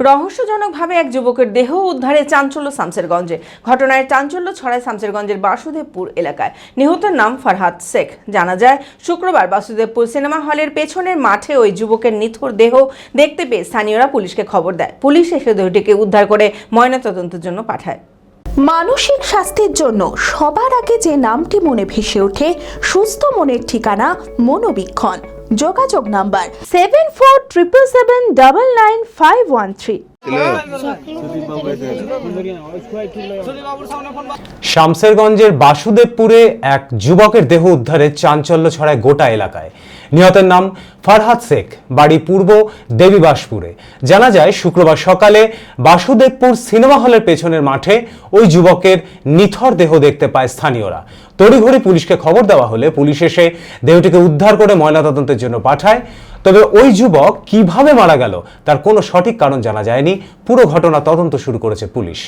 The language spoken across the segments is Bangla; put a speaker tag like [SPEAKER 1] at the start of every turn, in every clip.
[SPEAKER 1] রহস্যজনকভাবে এক যুবকের দেহ উদ্ধারে চাঞ্চল্য শামসেরগঞ্জে। ঘটনায় চাঞ্চল্য ছড়ায় শামসেরগঞ্জের বাসুদেবপুর এলাকায়। নিহতের নাম ফারহাদ শেখ। জানা যায়, শুক্রবার বাসুদেবপুর সিনেমা হলের পেছনের মাঠে ওই যুবকের নিথর দেহ দেখতে পেয়ে স্থানীয়রা পুলিশকে খবর দেয়। পুলিশ এসে দেহটিকে উদ্ধার করে ময়নাতদন্তের জন্য পাঠায়।
[SPEAKER 2] মানসিক স্বাস্থ্যের জন্য সবার আগে যে নামটি মনে ভেসে ওঠে, সুস্থ মনের ঠিকানা মনোবীক্ষণ। যোগাযোগ নাম্বার 7477799513।
[SPEAKER 3] শামসেরগঞ্জের বাসুদেবপুরে এক যুবকের দেহ উদ্ধারে চাঞ্চল্য ছড়ায় গোটা এলাকায়। নিহতের নাম ফারহাদ শেখ, বাড়ি পূর্ব দেবীবাসপুরে। জানা যায়, শুক্রবার সকালে বাসুদেবপুর সিনেমা হলের পেছনের মাঠে ওই যুবকের নিথর দেহ দেখতে পায় স্থানীয়রা। তড়িঘড়ি পুলিশকে খবর দেওয়া হলে পুলিশ এসে দেহটিকে উদ্ধার করে ময়নাতদন্তের জন্য পাঠায়। তবে ওই যুবক কিভাবে মারা গেল তার কোনো সঠিক কারণ জানা যায়নি। পুরো ঘটনা তদন্ত শুরু করেছে police.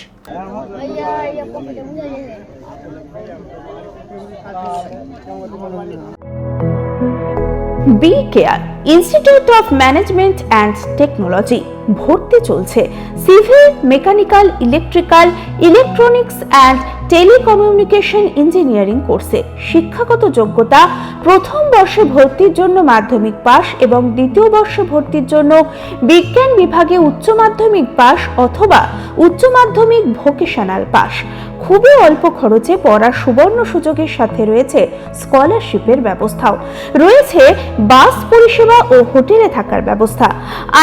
[SPEAKER 2] B care institute of management and technology. ভর্তি চলছে civil, mechanical, electrical, electronics and telecommunication engineering কোর্সে। শিক্ষাগত যোগ্যতা: প্রথম বর্ষে ভর্তির জন্য মাধ্যমিক পাস এবং দ্বিতীয় বর্ষে ভর্তির জন্য বিজ্ঞান বিভাগে উচ্চ মাধ্যমিক পাস অথবা উচ্চ মাধ্যমিক ভোকেশনাল পাস। খুবই অল্প খরচে পড়ার সুবর্ণ সুযোগের সাথে রয়েছে স্কলারশিপের ব্যবস্থাও। রয়েছে বাস পরিষেবা ও হোটেলে থাকার ব্যবস্থা।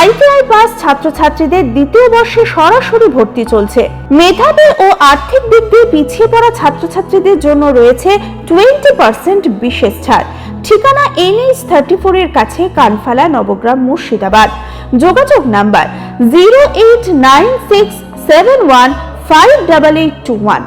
[SPEAKER 2] আইটিআই পাস ছাত্রছাত্রীদের দ্বিতীয় বর্ষে সরাসরি ভর্তি চলছে। মেধাবী ও আর্থিক দিক দিয়ে পিছিয়ে পড়া ছাত্রছাত্রীদের জন্য রয়েছে 20% বিশেষ ছাড়। ঠিকানা NH 34 এর কাছে, কানফালা, নবগ্রাম, মুর্শিদাবাদ। যোগাযোগ নাম্বার 08967158821।